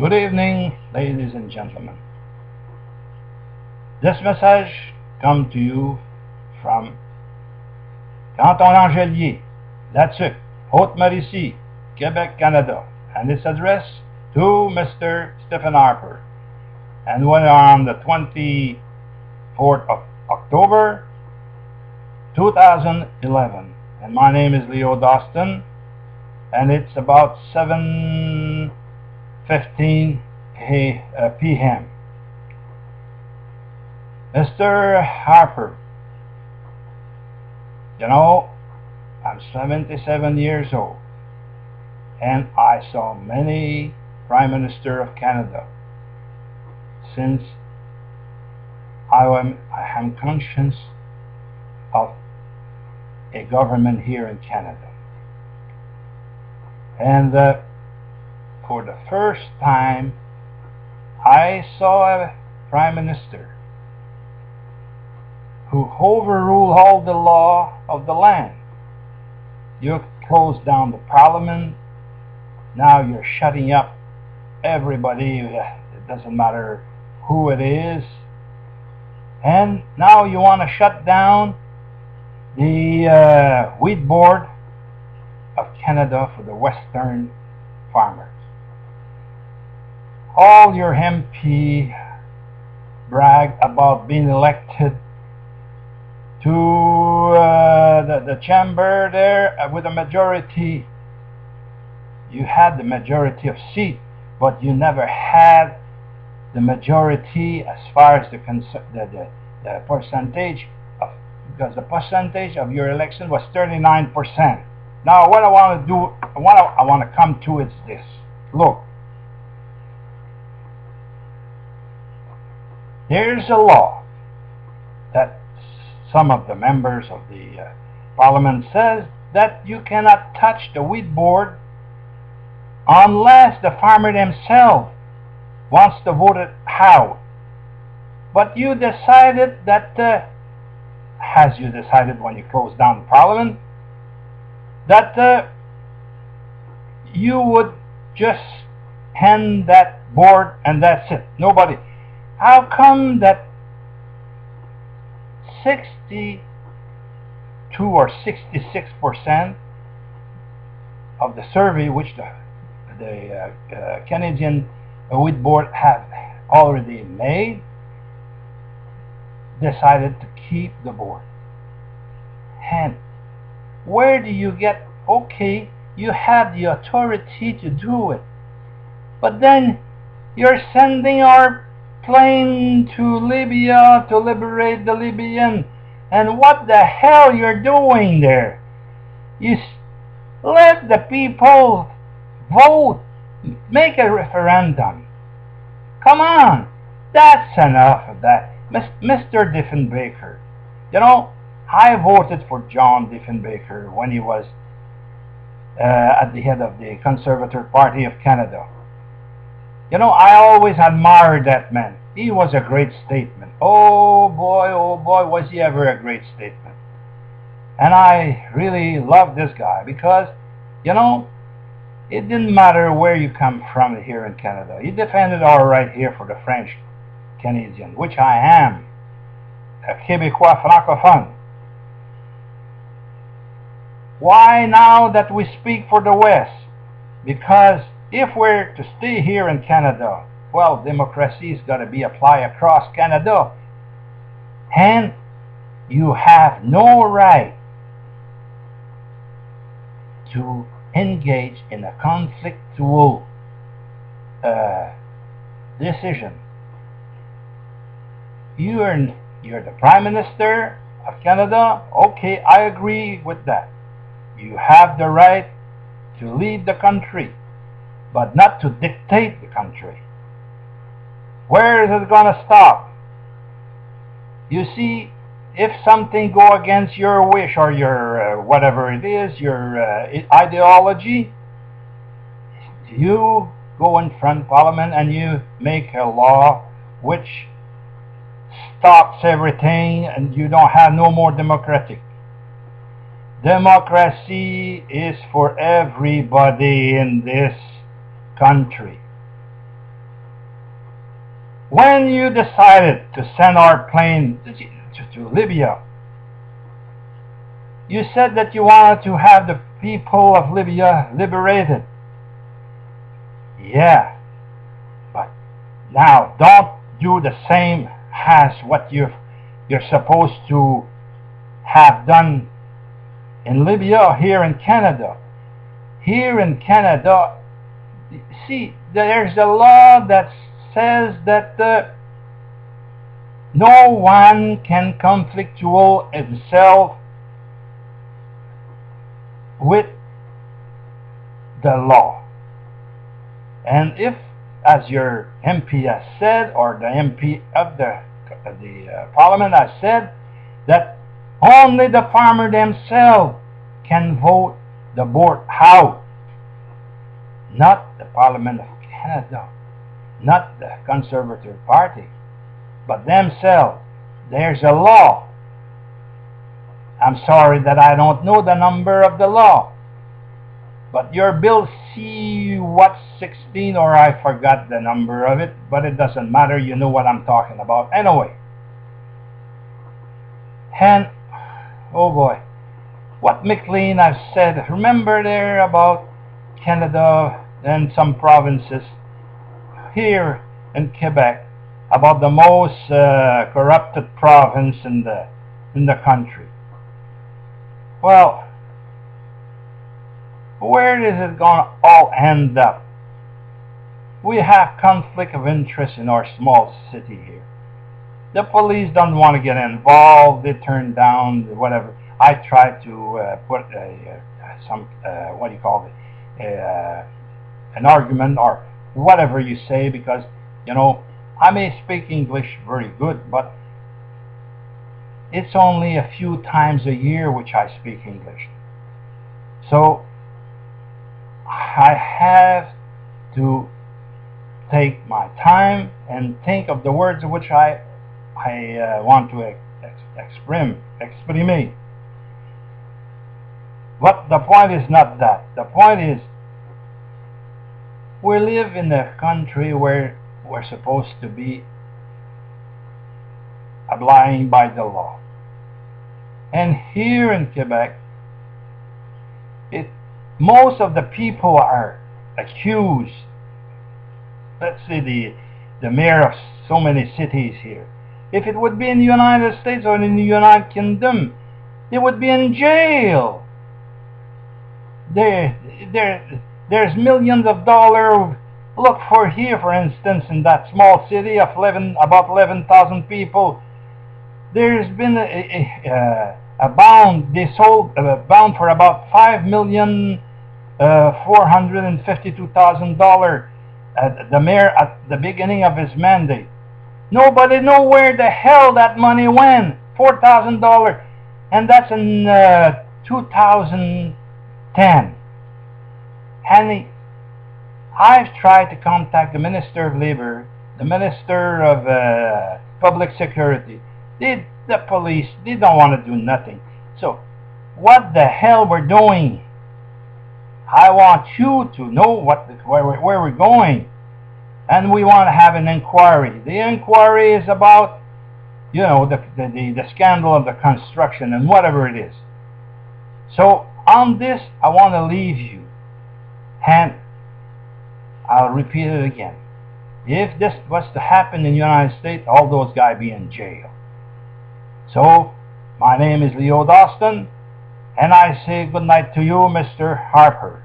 Good evening, ladies and gentlemen. This message comes to you from Canton Langelier, Latuc, Haute-Mauricie, Quebec, Canada, and it's addressed to Mr. Stephen Harper. And we're on the 24th of October 2011. And my name is Leo Doston, and it's about 7:15 p.m. Mr. Harper, you know, I'm 77 years old, and I saw many Prime Minister of Canada since I am conscious of a government here in Canada. And for the first time, I saw a Prime Minister who overruled all the law of the land. You closed down the Parliament. Now you're shutting up everybody. It doesn't matter who it is. And now you want to shut down the wheat board of Canada for the Western farmers. All your MP brag about being elected to the chamber there with a majority. You had the majority of seats, but you never had the majority as far as the percentage of, because the percentage of your election was 39%. Now what I want to do, I want to come to is this. Look, there's a law that some of the members of the Parliament says that you cannot touch the wheat board unless the farmer himself wants to vote it out. But you decided that, as you decided when you closed down the Parliament, that you would just hand that board and that's it. Nobody. How come that 62 or 66% of the survey which the Canadian Wheat Board have already made decided to keep the board? And where do you get, okay, you have the authority to do it, but then you're sending our plane to Libya to liberate the Libyan, and what the hell you're doing there? You let the people vote, make a referendum. Come on, that's enough of that. Mr. Diefenbaker, you know, I voted for John Diefenbaker when he was at the head of the Conservative Party of Canada. You know, I always admired that man. He was a great statesman. Oh boy, was he ever a great statesman. And I really love this guy because, you know, it didn't matter where you come from here in Canada. He defended our right here for the French Canadian, which I am, a Québécois francophone. Why now that we speak for the West? Because if we're to stay here in Canada, well, democracy's got to be applied across Canada. And you have no right to engage in a conflictual decision. You're the Prime Minister of Canada. Okay, I agree with that. You have the right to lead the country, but not to dictate the country. Where is it going to stop? You see, if something go against your wish or your whatever it is, your ideology, you go in front of Parliament and you make a law which stops everything, and you don't have no more democratic. Democracy is for everybody in this country. when you decided to send our plane to Libya, you said that you wanted to have the people of Libya liberated. Yeah, but now don't do the same as what you're supposed to have done in Libya or here in Canada. Here in Canada, see, there's a law that says that no one can conflictual himself with the law. And if, as your MP has said, or the MP of the Parliament has said, that only the farmer themselves can vote the board out, not the Parliament of Canada, not the Conservative Party, but themselves. There's a law. I'm sorry that I don't know the number of the law, but your bill C what 16, or I forgot the number of it, but it doesn't matter, you know what I'm talking about anyway. And oh boy, what McLean has said, remember there about Canada and some provinces here in Quebec, about the most corrupted province in the country. Well, where is it going to all end up? We have conflict of interest in our small city here. The police don't want to get involved. They turn down whatever. I try to put some what do you call it, an argument or whatever you say, because you know I may speak English very good, but it's only a few times a year which I speak English. So I have to take my time and think of the words which I want to exprime. But the point is not that. The point is we live in a country where we're supposed to be abiding by the law. And here in Quebec, most of the people are accused. Let's say the mayor of so many cities here. If it would be in the United States or in the United Kingdom, they would be in jail. There's millions of dollars. Look for here, for instance, in that small city of about 11,000 people. There's been a bond. They sold a bond for about $5,452,000. The mayor at the beginning of his mandate. Nobody know where the hell that money went. $4,000, and that's in 2010. And I've tried to contact the Minister of Labor, the Minister of Public Security. The police, they don't want to do nothing. So what the hell we're doing? I want you to know where we're going, and we want to have an inquiry. The inquiry is about, you know, the scandal of the construction and whatever it is. So on this, I want to leave you, and I'll repeat it again. If this was to happen in the United States, all those guys be in jail. So my name is Leo Dawson, and I say good night to you, Mr. Harper.